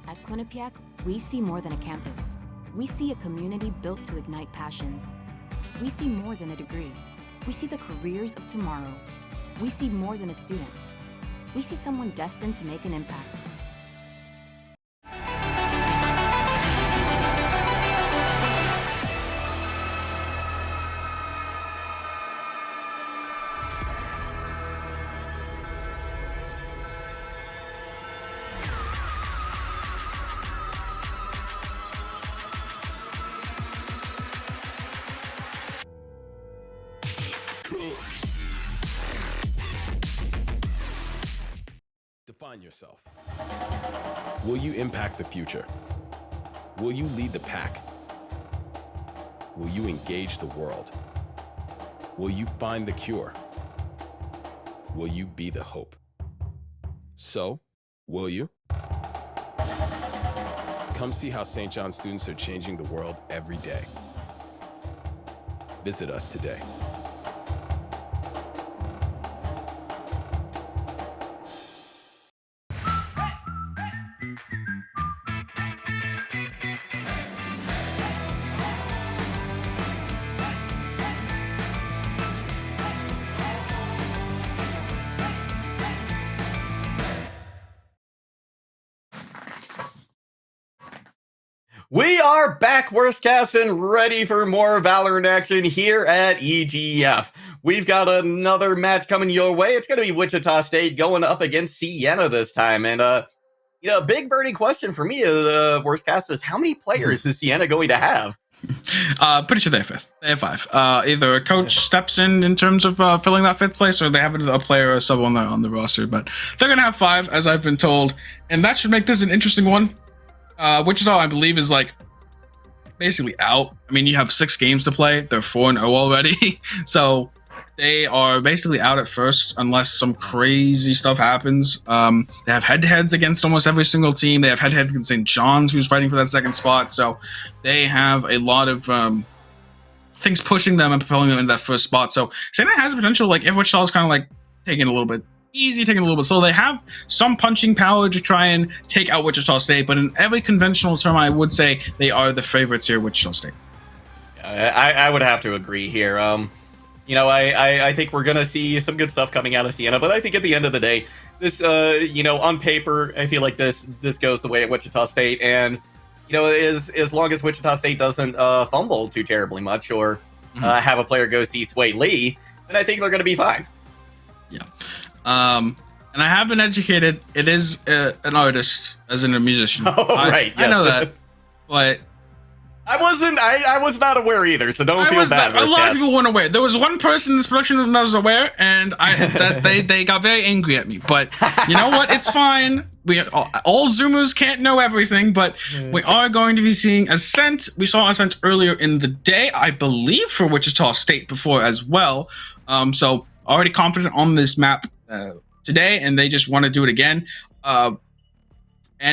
At Quinnipiac, we see more than a campus. We see a community built to ignite passions. We see more than a degree. We see the careers of tomorrow. We see more than a student. We see someone destined to make an impact. Define yourself. Will you impact the future? Will you lead the pack? Will you engage the world? Will you find the cure? Will you be the hope? So, will you? Come see how St. John students are changing the world every day. Visit us today. We are back, Worstcast, and ready for more Valorant action here at EGF. We've got another match coming your way. It's going to be Wichita State going up against Siena this time. And, a big burning question for me, Worstcast, is how many players is Siena going to have? Pretty sure they have fifth. They have five. Either a coach steps in terms of filling that fifth place, or they have a player or sub on the roster. But they're going to have five, as I've been told. And that should make this an interesting one. Wichita, I believe, is like basically out. I mean, you have 6 games to play. They're 4-0 already. So they are basically out at first unless some crazy stuff happens. They have head-to-heads against almost every single team. They have head-to-heads against St. John's, who's fighting for that second spot. So they have a lot of things pushing them and propelling them into that first spot. So Siena has potential, like, if Wichita is kind of like taking a little bit easy, taking a little bit slow. They have some punching power to try and take out Wichita State, but in every conventional term, I would say they are the favorites here, Wichita State. I would have to agree here. I think we're going to see some good stuff coming out of Siena, but I think at the end of the day, this, on paper, I feel like this goes the way of Wichita State, and, as long as Wichita State doesn't fumble too terribly much or have a player go see Sway Lee, then I think they're going to be fine. Yeah. And I have been educated. It is an artist, as in a musician. Oh, right. Yes. I know that, but I was not aware either. So don't feel bad. A lot of people weren't aware. There was one person in this production that was aware, and they got very angry at me. But you know what? It's fine. All Zoomers can't know everything, but we are going to be seeing Ascent. We saw Ascent earlier in the day, I believe, for Wichita State before as well. So already confident on this map today, and they just want to do it again. And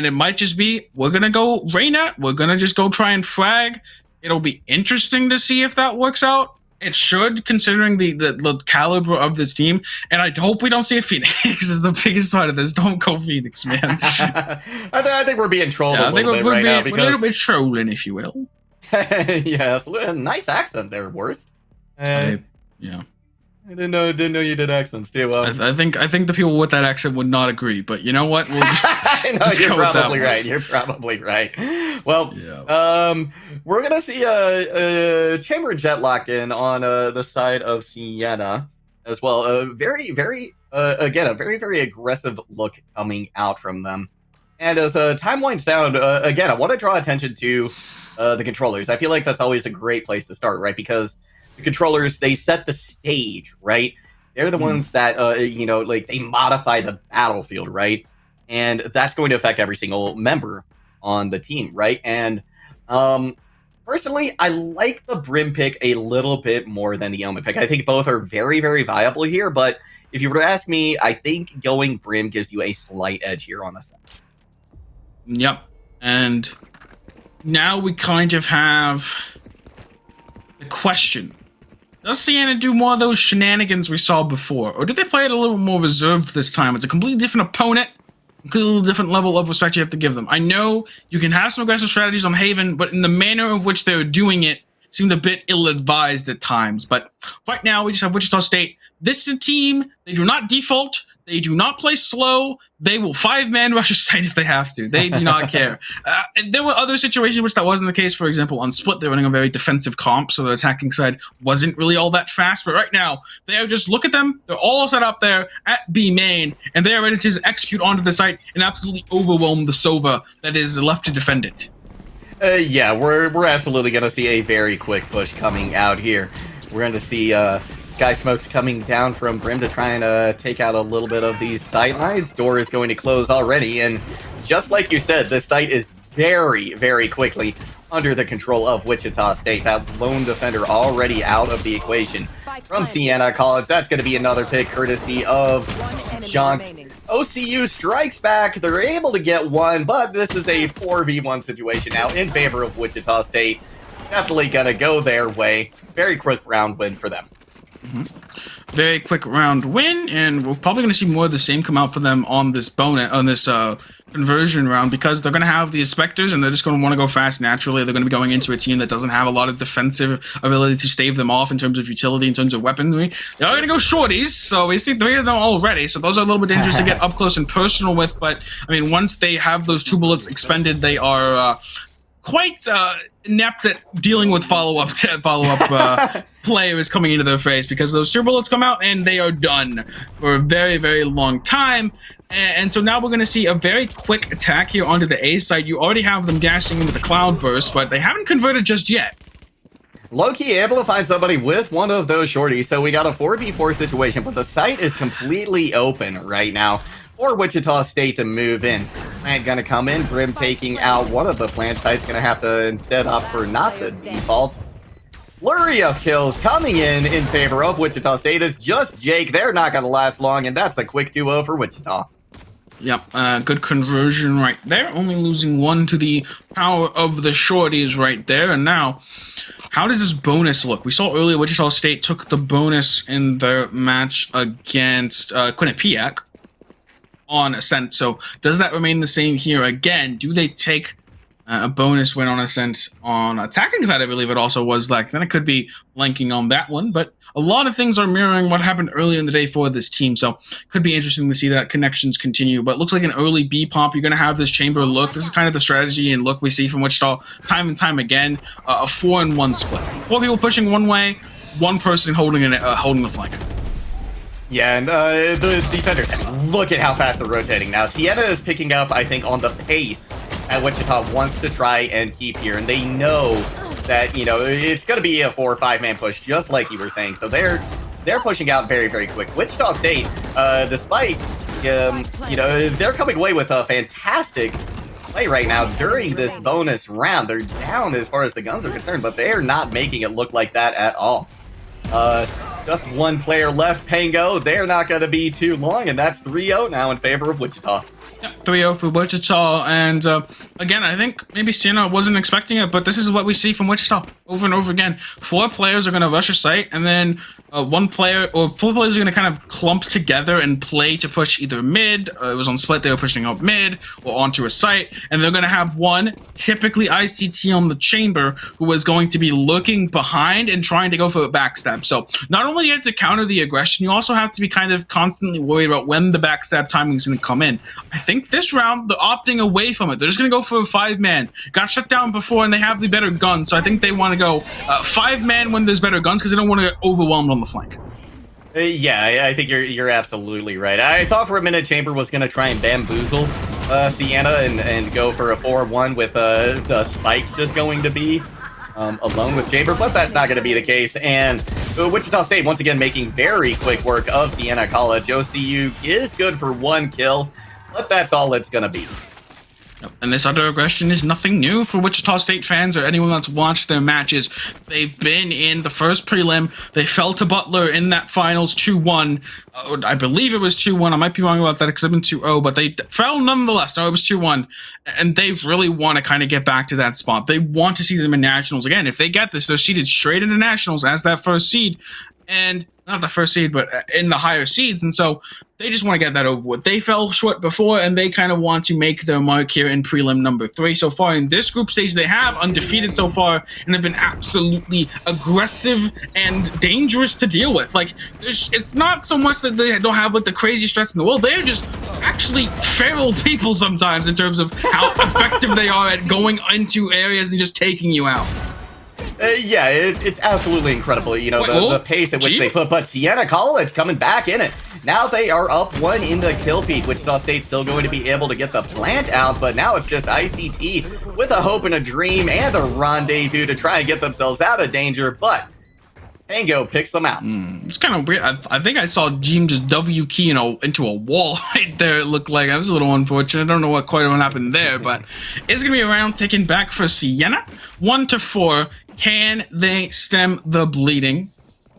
it might just be, we're going to go Reyna. We're going to just go try and frag. It'll be interesting to see if that works out. It should, considering the caliber of this team. And I hope we don't see a Phoenix is the biggest part of this. Don't go Phoenix, man. I think we're being trolled a little bit right now. Because we're a little bit trolling, if you will. Yes, nice accent there, Worst. Yeah. I didn't know you did accents too. I think the people with that accent would not agree, but you know what? We'll just you're probably right. You're probably right. Well, yeah. We're gonna see a Chamber Jet locked in on the side of Siena as well. A very, very aggressive look coming out from them. And as time winds down, again, I want to draw attention to the controllers. I feel like that's always a great place to start, right? Because the controllers, they set the stage, right? They're the ones that, they modify the battlefield, right? And that's going to affect every single member on the team, right? And personally, I like the Brim pick a little bit more than the Omen pick. I think both are very, very viable here, but if you were to ask me, I think going Brim gives you a slight edge here on the set. Yep. And now we kind of have the question. Does Siena do more of those shenanigans we saw before? Or did they play it a little more reserved this time? It's a completely different opponent. completely different level of respect you have to give them. I know you can have some aggressive strategies on Haven, but in the manner of which they're doing it seemed a bit ill-advised at times. But right now, we just have Wichita State. This is a team. They do not default. They do not play slow. They will 5-man rush a site if they have to. They do not care. There were other situations in which that wasn't the case. For example, on Split, they're running a very defensive comp, so the attacking side wasn't really all that fast. But right now, they are just, look at them. They're all set up there at B main, and they are ready to just execute onto the site and absolutely overwhelm the Sova that is left to defend it. Yeah, we're absolutely going to see a very quick push coming out here. We're going to see Sky Smokes coming down from Brim to try and take out a little bit of these sight lines. Door is going to close already, and just like you said, this site is very, very quickly under the control of Wichita State. That lone defender already out of the equation from Siena College. That's going to be another pick courtesy of Jaunt. OCU strikes back. They're able to get one, but this is a 4v1 situation now in favor of Wichita State. Definitely going to go their way. Very quick round win for them. Very quick round win, and we're probably going to see more of the same come out for them on this conversion round, because they're going to have the Spectres and they're just going to want to go fast naturally. They're going to be going into a team that doesn't have a lot of defensive ability to stave them off in terms of utility, in terms of weaponry. They're going to go shorties, so we see 3 of them already, so those are a little bit dangerous to get up close and personal with, but I mean, once they have those 2 bullets expended, they are quite inept at dealing with follow-up players coming into their face, because those 2 bullets come out and they are done for a very, very long time. And so now we're going to see a very quick attack here onto the A side. You already have them dashing in with the Cloud Burst, but they haven't converted just yet. Low-key able to find somebody with one of those shorties, so we got a 4v4 situation, but the site is completely open right now for Wichita State to move in. Plant gonna come in, Brim taking out one of the plant sites, gonna have to instead opt for not the default. Flurry of kills coming in favor of Wichita State. It's just Jake. They're not gonna last long, and that's a quick 2-0 for Wichita. Yep, good conversion right there. Only losing 1 to the power of the shorties right there. And now, how does this bonus look? We saw earlier Wichita State took the bonus in their match against Quinnipiac on Ascent. So does that remain the same here again? Do they take a bonus win on Ascent on attacking side? I believe it also was like, then it could be blanking on that one, but a lot of things are mirroring what happened earlier in the day for this team, so could be interesting to see that connections continue. But looks like an early B pump. You're going to have this chamber look. This is kind of the strategy and look we see from Wichita time and time again. A 4-in-1 split. 4 people pushing one way, 1 person holding the flank. Yeah, and the defenders, look at how fast they're rotating now. Siena is picking up, I think, on the pace that Wichita wants to try and keep here, and they know that, you know, it's going to be a 4 or 5-man push, just like you were saying. So they're pushing out very, very quick. Wichita State, despite, you know, they're coming away with a fantastic play right now during this bonus round. They're down as far as the guns are concerned, but they're not making it look like that at all. Just 1 player left, Pango. They're not going to be too long, and that's 3-0 now in favor of Wichita. Yeah, 3-0 for Wichita, and again, I think maybe Siena wasn't expecting it, but this is what we see from Wichita over and over again. 4 players are going to rush a site, and then 1 player or 4 players are going to kind of clump together and play to push either mid. It was on Split, they were pushing up mid or onto a site, and they're going to have 1, typically ICT on the chamber, who is going to be looking behind and trying to go for a backstab. So not only do you have to counter the aggression, you also have to be kind of constantly worried about when the backstab timing is going to come in. I think this round, they're opting away from it. They're just going to go for a 5-man. Got shut down before, and they have the better guns, so I think they want to go 5-man when there's better guns, because they don't want to get overwhelmed on the flank. Yeah, I think you're absolutely right. I thought for a minute Chamber was going to try and bamboozle Siena and go for a 4-1 with the Spike just going to be alone with Chamber, but that's not going to be the case. And Wichita State once again making very quick work of Siena College. OCU is good for 1 kill, but that's all it's going to be. And this utter aggression is nothing new for Wichita State fans or anyone that's watched their matches. They've been in the first prelim. They fell to Butler in that finals 2-1. I believe it was 2-1. I might be wrong about that. It could have been 2-0, but they fell nonetheless. No, it was 2-1. And they really want to kind of get back to that spot. They want to see them in nationals again. If they get this, they're seeded straight into nationals as that first seed. and not the first seed, but in the higher seeds. And so they just want to get that over with. They fell short before, and they kind of want to make their mark here in prelim number 3. So far in this group stage, they have undefeated so far and have been absolutely aggressive and dangerous to deal with. Like, it's not so much that they don't have like the craziest threats in the world. They're just actually feral people sometimes in terms of how effective they are at going into areas and just taking you out. Yeah, it's absolutely incredible, you know, the pace at which they put. But Siena College coming back in it. Now they are up 1 in the kill feed. Wichita State's still going to be able to get the plant out, but now it's just ICT with a hope and a dream and a rendezvous to try and get themselves out of danger, but Tango picks them out. It's kind of weird. I think I saw Jeem just W key into a wall right there, it looked like. That was a little unfortunate. I don't know what happened there, but it's going to be a round taken back for Siena. 1 to 4. Can they stem the bleeding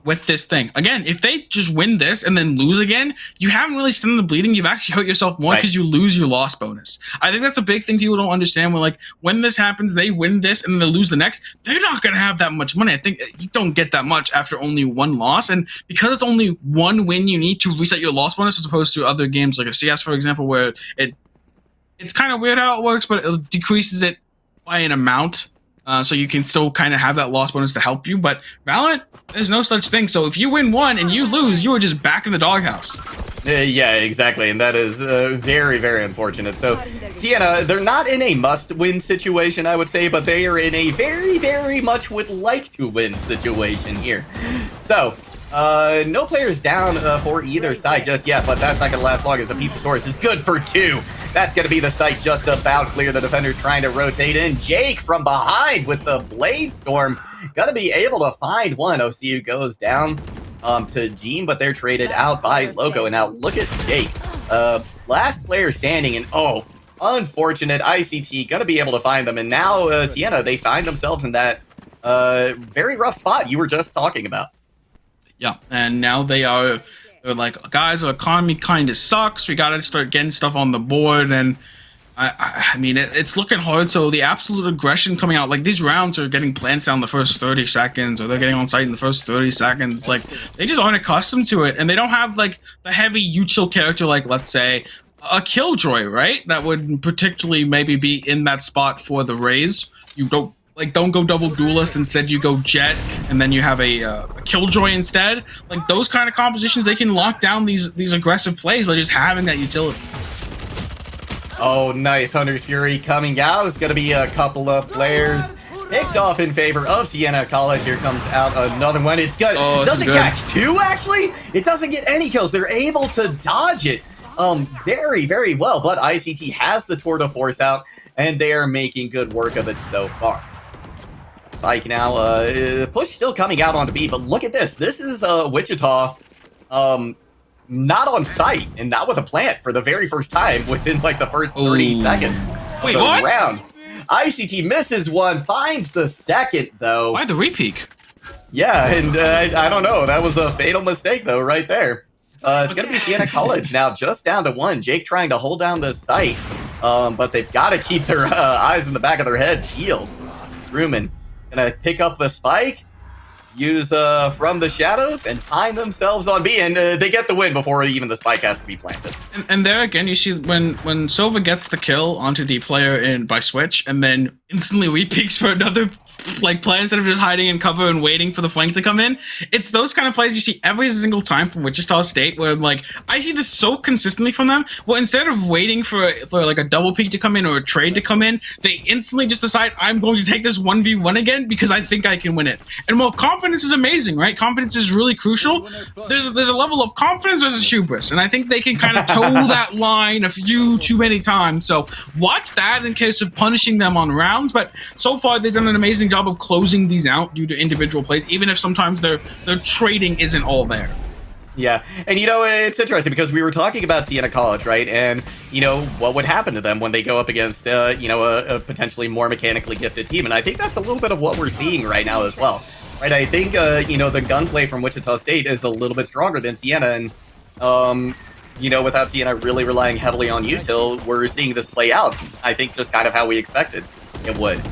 with this thing? Again, if they just win this and then lose again, you haven't really stemmed the bleeding. You've actually hurt yourself more because you lose your loss bonus. I think that's a big thing people don't understand. When this happens, they win this and then they lose the next, they're not going to have that much money. I think you don't get that much after only 1 loss. And because it's only 1 win you need to reset your loss bonus, as opposed to other games like a CS, for example, where it's kind of weird how it works, but it decreases it by an amount. So you can still kind of have that loss bonus to help you. But Valorant, there's no such thing. So if you win 1 and you lose, you are just back in the doghouse. Yeah, exactly. And that is very, very unfortunate. So Siena, they're not in a must-win situation, I would say, but they are in a very, very much would like to win situation here. So no players down for either side just yet, but that's not going to last long as the pizza source is good for 2. That's going to be the site just about clear. The defender's trying to rotate in. Jake from behind with the Blade Storm. Going to be able to find one. OCU goes down to Jeem, but they're traded out by Loco. And now look at Jake. Last player standing, and unfortunate. ICT going to be able to find them. And now Siena, they find themselves in that very rough spot you were just talking about. Yeah, and now they're like, guys, our economy kind of sucks. We got to start getting stuff on the board. And I mean, it's looking hard. So the absolute aggression coming out, like these rounds are getting plants down the first 30 seconds, or they're getting on site in the first 30 seconds. Like, they just aren't accustomed to it. And they don't have like the heavy uchill character, like, let's say, a Killjoy, right? That would particularly maybe be in that spot for the Rays. You don't go double duelist, instead you go Jet, and then you have a Killjoy instead. Like, those kind of compositions, they can lock down these aggressive plays by just having that utility. Oh, nice. Hunter's Fury coming out. It's going to be a couple of players picked off in favor of Siena College. Here comes out another one. It's good. It doesn't catch 2, actually. It doesn't get any kills. They're able to dodge it very, very well. But ICT has the tour de force out, and they are making good work of it so far. Spike now, push still coming out onto B, but look at this. This is Wichita not on site and not with a plant for the very first time within like the first 30 seconds of the round. ICT misses one, finds the second though. Why the repeak? Yeah, and I don't know. That was a fatal mistake though, right there. It's going to be Siena College now, just down to 1. Jake trying to hold down the site, but they've got to keep their eyes in the back of their head. Shield. Truman gonna pick up the spike, use from the shadows, and find themselves on B, and they get the win before even the spike has to be planted. And there again, you see when Sova gets the kill onto the player by switch, and then instantly re-peeks for another like play instead of just hiding in cover and waiting for the flank to come in. It's those kind of plays you see every single time from Wichita State, where like I see this so consistently from them. Well, instead of waiting for like a double peek to come in or a trade to come in, they instantly just decide, I'm going to take this 1v1 again because I think I can win it. And while confidence is amazing, right? Confidence is really crucial. There's a level of confidence versus hubris, and I think they can kind of toe that line a few too many times. So watch that in case of punishing them on rounds. But so far they've done an amazing job of closing these out due to individual plays, even if sometimes their trading isn't all there. Yeah, and you know, it's interesting because we were talking about Siena College, right? And you know, what would happen to them when they go up against you know, a potentially more mechanically gifted team? And I think that's a little bit of what we're seeing right now as well, right? I think you know, the gunplay from Wichita State is a little bit stronger than Siena, and you know, without Siena really relying heavily on util, we're seeing this play out. I think just kind of how we expected it would.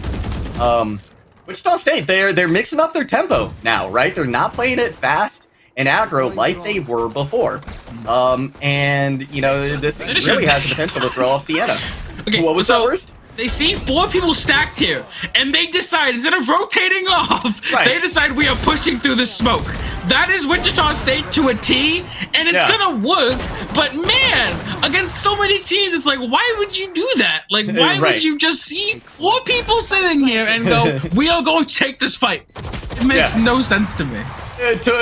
Wichita State, they're mixing up their tempo now, right? They're not playing it fast and aggro like they were before. And, you know, this really has the potential to throw off Siena. Okay, What was that worst? They see 4 people stacked here, and they decide, instead of rotating off, they decide we are pushing through the smoke. That is Wichita State to a T, and it's gonna work, but man, against so many teams, it's like, why would you do that? Like, why would you just see 4 people sitting here and go, we are going to take this fight? It makes no sense to me.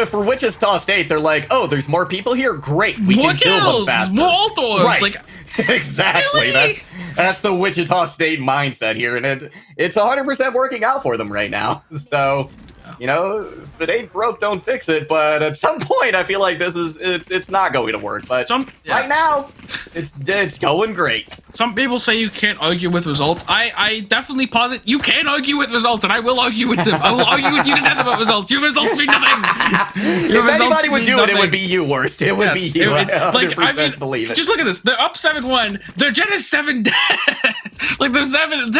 For Wichita State, they're like, oh, there's more people here? Great, we more can kill them faster. More ult-orbs, right. like... Exactly. Really? That's the Wichita State mindset here, and it's 100% working out for them right now. So, you know, if it ain't broke, don't fix it. But at some point, I feel like it's not going to work. But right now, it's going great. Some people say you can't argue with results. I definitely posit you can argue with results, and I will argue with them. I will argue with you to death about results. Your results mean nothing. If anybody would do it, it would be you, Worst. It would be you. I mean, believe it. Just look at this. They're up 7-1. Their Jet is 7 deaths. Like they're 7.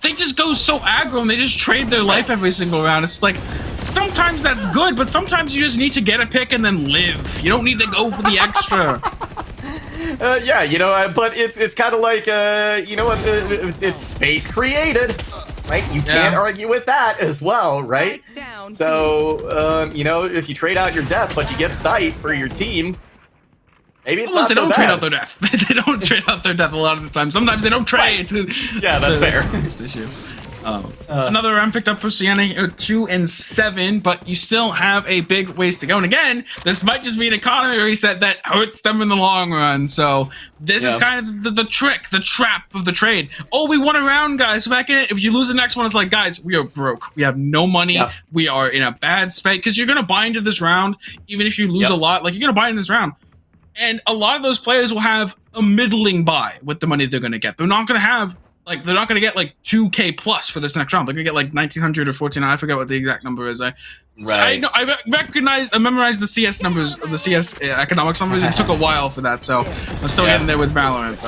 They just go so aggro and they just trade their life every single round. It's like sometimes that's good, but sometimes you just need to get a pick and then live. You don't need to go for the extra. Yeah, you know, but it's kind of like, you know what, it's space created, right? You can't argue with that as well, right? So, you know, if you trade out your death, but you get sight for your team, maybe it's not so bad. They don't trade out their death. They don't trade out their death a lot of the time. Sometimes they don't trade. Yeah, that's fair. This issue. Another round picked up for Siena, 2-7, but you still have a big ways to go. And again, this might just be an economy reset that hurts them in the long run. So this is kind of the trick, the trap of the trade. Oh, we won a round, guys. Back in it. If you lose the next one, it's like, guys, we are broke. We have no money. We are in a bad spot because you're gonna buy into this round, even if you lose a lot. Like you're gonna buy into this round. And a lot of those players will have a middling buy with the money they're gonna get. They're not gonna have. Like, they're not going to get, like, 2K plus for this next round. They're going to get, like, 1,900 or 1,400. I forget what the exact number is. I memorized the CS numbers, the CS economics numbers. It took a while for that, so I'm still getting there with Valorant,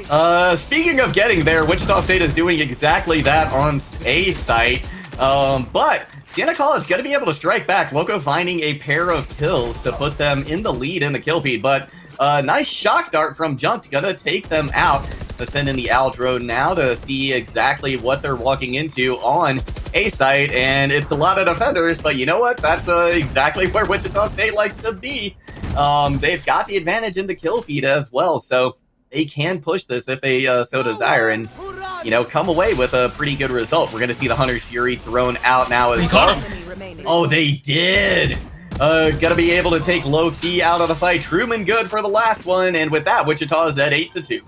but... Speaking of getting there, Wichita State is doing exactly that on A site. But Siena College going to be able to strike back. Loco finding a pair of kills to put them in the lead in the kill feed, but... nice shock dart from Jump, gonna take them out. To send in the outro now to see exactly what they're walking into on A site, and it's a lot of defenders, but you know what? That's exactly where Wichita State likes to be. They've got the advantage in the kill feed as well, so they can push this if they so desire, and you know, come away with a pretty good result. We're gonna see the Hunter's Fury thrown out now as well. Oh, they did. Gonna be able to take low key out of the fight. Truman good for the last one, and with that, Wichita is at 8-2.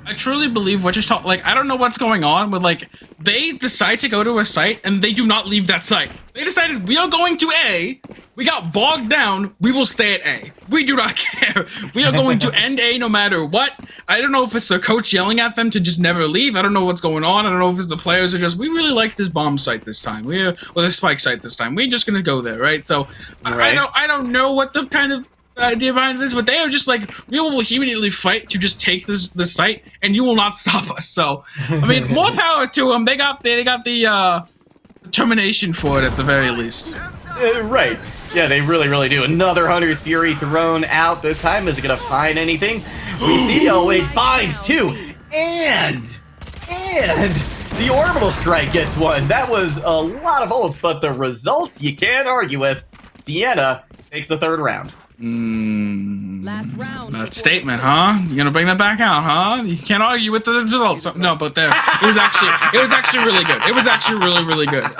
I truly believe Wichita, like, I don't know what's going on, but, like, they decide to go to a site, and they do not leave that site. They decided, we are going to A, we got bogged down, we will stay at A. We do not care. We are going to end A no matter what. I don't know if it's the coach yelling at them to just never leave. I don't know what's going on. I don't know if it's the players are just, we really like this bomb site this time. Or the spike site this time. We're just going to go there, right? So, I don't know what the kind of idea behind this, but they are just like, we will immediately fight to just take this site, and you will not stop us. So, I mean, more power to them. They got the determination for it at the very least. Right. Yeah, they really do. Another Hunter's Fury thrown out. This time, is it gonna find anything? We see, oh, it finds two, and the orbital strike gets one. That was a lot of ults, but the results you can't argue with. Siena takes the third round. Last round. That statement, huh? You gonna bring that back out, huh? You can't argue with the results. No, but there, it was actually really good. It was actually really good.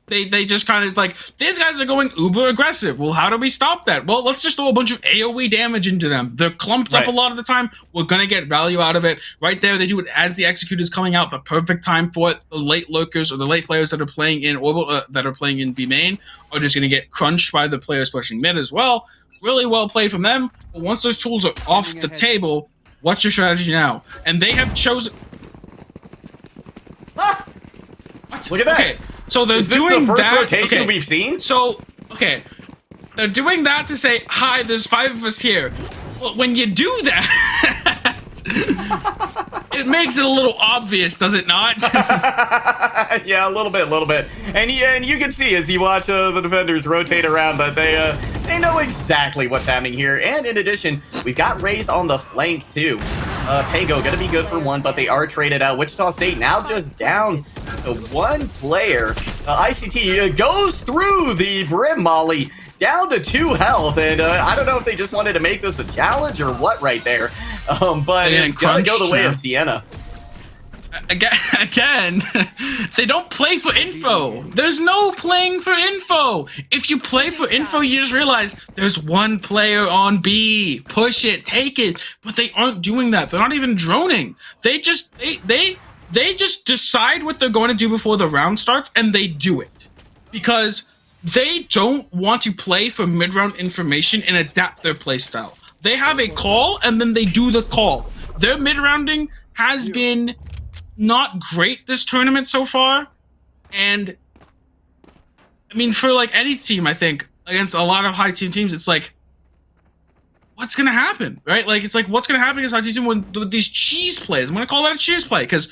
They just kind of like, these guys are going uber aggressive. Well, how do we stop that? Well, let's just throw a bunch of AoE damage into them. They're clumped up a lot of the time. We're gonna get value out of it. Right there, they do it as the executor's coming out, the perfect time for it. The late lurkers or the late players that are playing in orbital, that are playing in B main, are just gonna get crunched by the players pushing mid as well. Really well played from them. But once those tools are off the table, what's your strategy now? And they have chosen. Ah! What? Look at that. Okay. So they're Is this doing the first that. rotation we've seen? So, okay, they're doing that to say, hi, there's 5 of us here. Well, when you do that, it makes it a little obvious, does it not? Yeah, a little bit. And you can see as you watch the defenders rotate around that they know exactly what's happening here. And in addition, we've got Rays on the flank too. Pango gonna be good for one, but they are traded out. Wichita State now just down to one player. ICT goes through the Brim Molly down to 2 health, and I don't know if they just wanted to make this a challenge or what right there. But it's gonna go the way of Siena. Again, they don't play for info. There's no playing for info. If you play for info, you just realize there's one player on B. Push it, take it. But they aren't doing that. They're not even droning. They just decide what they're going to do before the round starts, and they do it because they don't want to play for mid-round information and adapt their playstyle. They have a call, and then they do the call. Their mid-rounding has been not great this tournament so far, and I mean, for like any team, I think against a lot of high team teams, it's like, what's gonna happen, right? Like, it's like, what's gonna happen against high team with these cheese plays? I'm gonna call that a cheese play because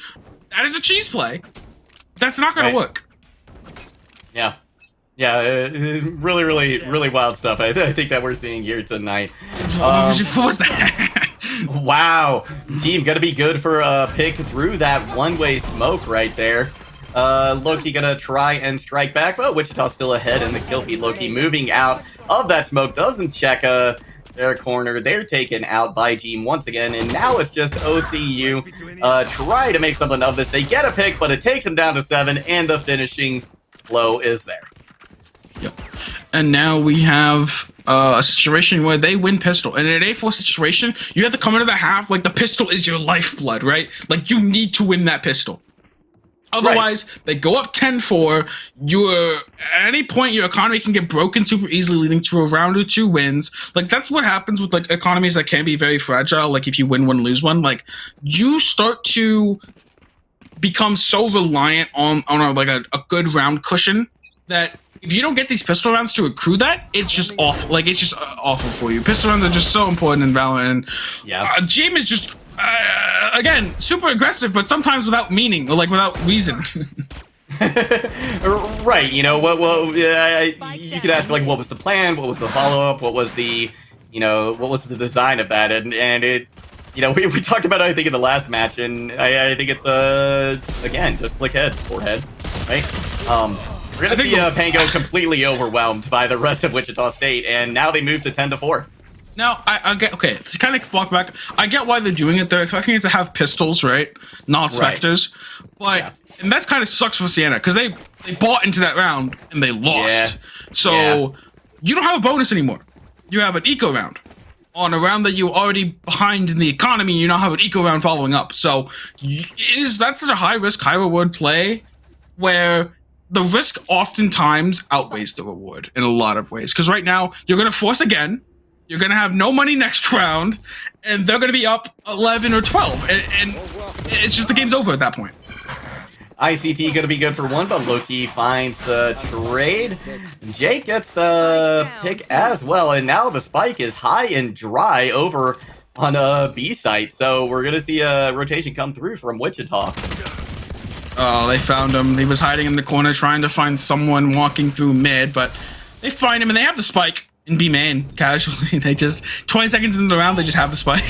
that is a cheese play. That's not gonna work. Yeah, really wild stuff. I think that we're seeing here tonight. What was that? Wow, team gonna be good for a pick through that one-way smoke right there. Loki gonna try and strike back, but Wichita still ahead in the kill feed. Loki moving out of that smoke, doesn't check their corner. They're taken out by Team once again, and now it's just OCU try to make something of this. They get a pick, but it takes them down to 7, and the finishing blow is there. Yep. And now we have a situation where they win pistol. And in an A4 situation, you have to come into the half like the pistol is your lifeblood, right? Like, you need to win that pistol. Otherwise, they go up 10-4. At any point, your economy can get broken super easily, leading to a round or 2 wins. Like, that's what happens with like economies that can be very fragile. Like, if you win one, lose one, like, you start to become so reliant on a good round cushion that if you don't get these pistol rounds to accrue that, it's just awful. Like, it's just awful for you. Pistol rounds are just so important in Valorant. Yeah. GM is just, again, super aggressive, but sometimes without meaning or like without reason. Right. You know what? Well, you could ask like, what was the plan? What was the follow up? What was the, what was the design of that? And it, we talked about it, I think, in the last match, and I think it's again, just click head, forehead, right? We're gonna see Pango completely overwhelmed by the rest of Wichita State, and now they move to 10-4. Now, I get, okay, to kind of walk back, I get why they're doing it. They're expecting it to have pistols, right? Not Spectres. But, and that's kind of sucks for Siena, because they bought into that round, and they lost. So, you don't have a bonus anymore. You have an eco round. On a round that you were already behind in the economy, you now have an eco round following up. So, that's such a high risk, high reward play, where the risk oftentimes outweighs the reward in a lot of ways. Because right now, you're going to force again, you're going to have no money next round, and they're going to be up 11 or 12. And it's just the game's over at that point. ICT going to be good for one, but Loki finds the trade. Jake gets the pick as well, and now the spike is high and dry over on a B site. So we're going to see a rotation come through from Wichita. Oh, they found him. He was hiding in the corner trying to find someone walking through mid, but they find him and they have the spike in B main casually. They just 20 seconds into the round, they just have the spike.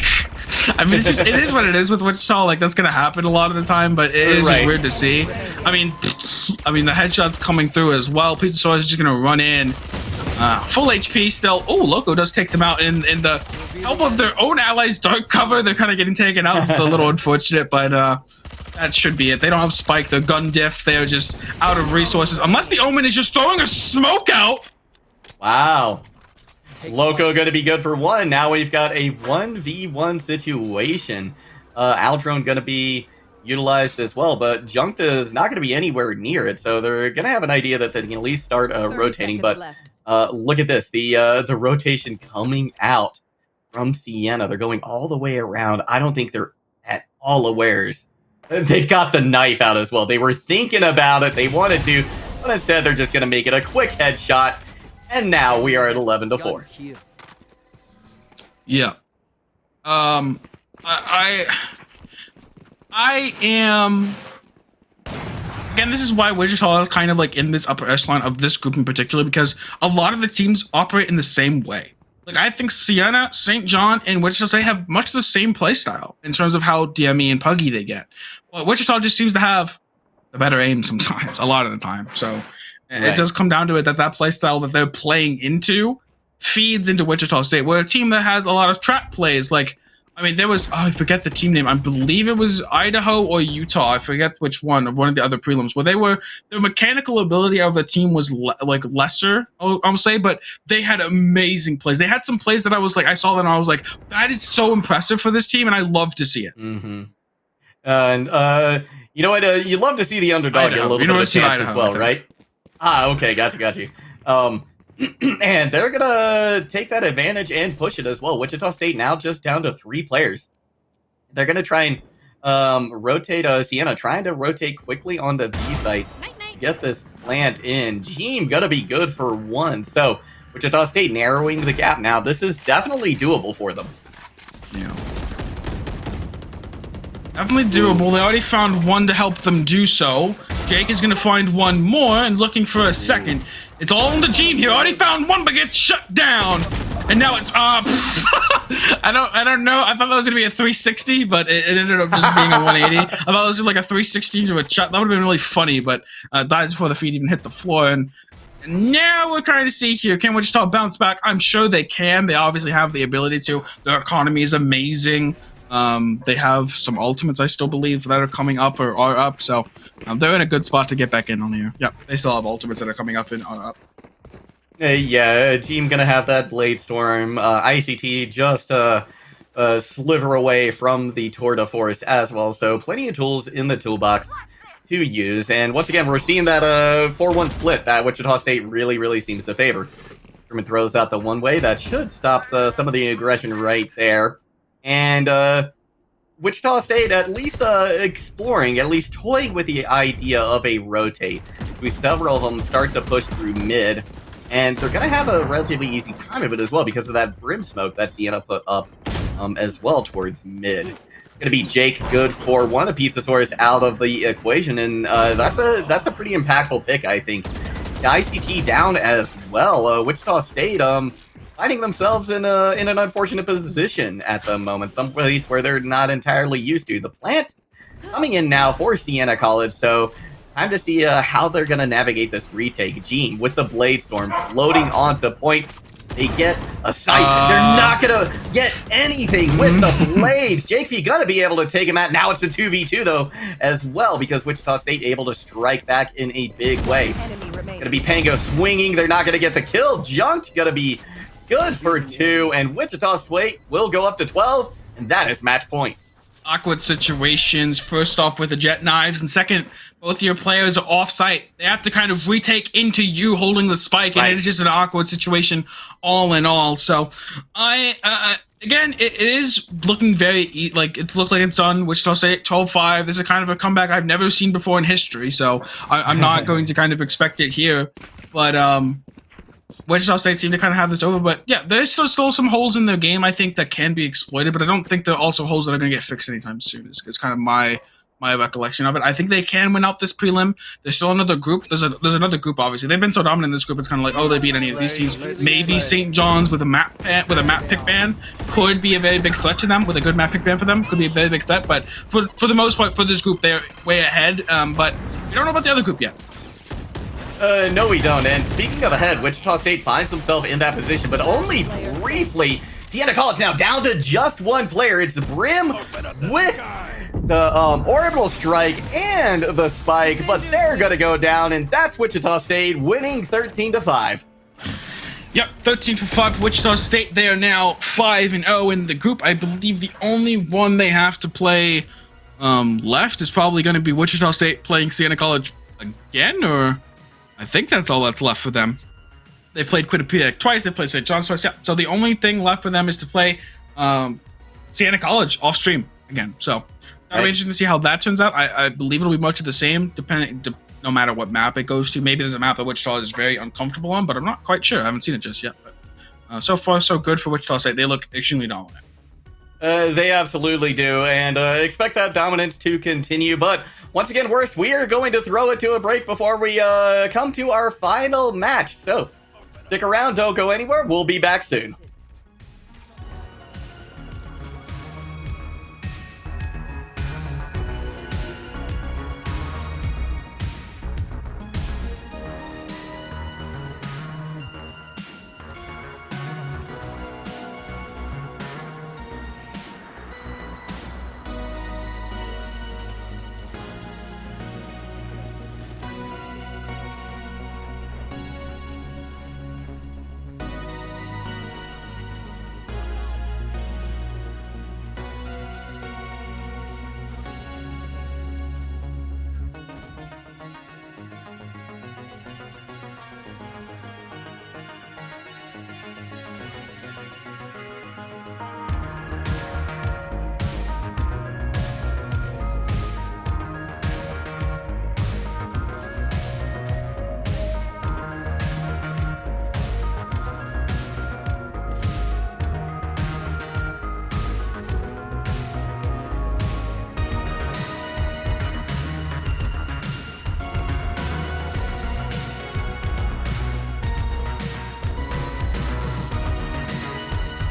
I mean, it is what it is with Wichita. Like, that's gonna happen a lot of the time, but it is just weird to see. I mean, the headshot's coming through as well. Pizza Soy is just gonna run in. Full HP still. Oh, Loco does take them out in the help of their own allies' dark cover. They're kind of getting taken out. It's a little unfortunate, but that should be it. They don't have spike. They're gun diff. They're just out of resources. Unless the Omen is just throwing a smoke out. Wow. Loco going to be good for one. Now we've got a 1v1 situation. Aldrone going to be utilized as well, but Junkta is not going to be anywhere near it. So they're going to have an idea that they can at least start rotating. But look at this. The rotation coming out from Siena. They're going all the way around. I don't think they're at all awares. They've got the knife out as well. They were thinking about it. They wanted to, but instead they're just going to make it a quick headshot. And now we are at 11-4. Yeah. I I am. Again, this is why Wichita is kind of like in this upper echelon of this group in particular, because a lot of the teams operate in the same way. Like, I think Siena, St. John, and Wichita State have much the same play style in terms of how DME and Puggy they get. But Wichita just seems to have the better aim sometimes, a lot of the time. So it does come down to it that play style that they're playing into feeds into Wichita State. We're a team that has a lot of trap plays. Like, I mean, there was, I forget the team name. I believe it was Idaho or Utah. I forget which one of the other prelims where their mechanical ability of the team was lesser, I'll say, but they had amazing plays. They had some plays that I was like, I saw them and I was like, that is so impressive for this team, and I love to see it. Mm-hmm. And you know what? You love to see the underdog get a little bit of a chance as well, right? Ah, okay, got you. And they're gonna take that advantage and push it as well. Wichita State now just down to 3 players. They're gonna try and rotate Siena, trying to rotate quickly on the B site. Get this plant in. Gene gonna be good for 1. So Wichita State narrowing the gap now. This is definitely doable for them. Yeah. Definitely doable. They already found 1 to help them do so. Jake is going to find 1 more and looking for a second. It's all on the team here. Already found 1, but gets shut down. And now it's I don't know. I thought that was going to be a 360, but it ended up just being a 180. I thought it was like a 316 to a shot. That would have been really funny, but dies before the feet even hit the floor. And now we're trying to see here, can Wichita bounce back? I'm sure they can. They obviously have the ability to. Their economy is amazing. They have some ultimates, I still believe, that are coming up or are up, so they're in a good spot to get back in on here. Yep, they still have ultimates that are coming up and are up. Yeah, team gonna have that Blade Storm. ICT just sliver away from the Tour de Force as well, so plenty of tools in the toolbox to use. And once again, we're seeing that 4-1 split that Wichita State really seems to favor. Truman throws out the one way. That should stop some of the aggression right there. And Wichita State at least exploring, at least toying with the idea of a rotate. As we several of them start to push through mid. And they're going to have a relatively easy time of it as well because of that brim smoke that Siena put up as well towards mid. Going to be Jake good for 1, a Pizzasaurus out of the equation. And that's a pretty impactful pick, I think. The ICT down as well. Wichita State finding themselves in an unfortunate position at the moment, some place where they're not entirely used to. The plant coming in now for Siena College, so time to see how they're going to navigate this retake. Gene with the Blade Storm floating onto point. They get a sight. They're not going to get anything with the blades. JP going to be able to take him out. Now it's a 2v2 though as well, because Wichita State able to strike back in a big way. Going to be Pango swinging. They're not going to get the kill. Junked going to be good for 2, and Wichita State will go up to 12, and that is match point. Awkward situations, first off with the jet knives, and second, both your players are off-site. They have to kind of retake into you holding the spike, and it is just an awkward situation all in all. So, again, it is looking very, like, it looked like it's done. Wichita State 12-5. This is kind of a comeback I've never seen before in history, so I'm not going to kind of expect it here. But, Wichita State seem to kind of have this over, but yeah, there's still some holes in their game, I think, that can be exploited, but I don't think they're also holes that are going to get fixed anytime soon. It's kind of my recollection of it. I think they can win out this prelim. There's still another group. There's another group, obviously. They've been so dominant in this group, it's kind of like, oh, they beat any of these teams. Maybe St. John's with a map pick ban could be a very big threat to them, with a good map pick ban for them. Could be a very big threat, but for the most part, for this group, they're way ahead, but we don't know about the other group yet. No, we don't. And speaking of ahead, Wichita State finds themselves in that position, but only briefly. Siena College now down to just 1 player. It's Brim with the orbital strike and the spike, but they're gonna go down, and that's Wichita State winning 13-5. Yep, 13-5 for Wichita State. They are now 5-0 in the group. I believe the only one they have to play left is probably going to be Wichita State playing Siena College again, or I think that's all that's left for them. They played Quinnipiac twice. They played St. John's twice. Yeah. So the only thing left for them is to play Siena College off stream again. So that'll be interesting to see how that turns out. I believe it'll be much of the same, no matter what map it goes to. Maybe there's a map that Wichita is very uncomfortable on, but I'm not quite sure. I haven't seen it just yet. But so far, so good for Wichita State. They look extremely dominant. They absolutely do, and expect that dominance to continue. But once again, Worst, we are going to throw it to a break before we come to our final match. So stick around, don't go anywhere. We'll be back soon.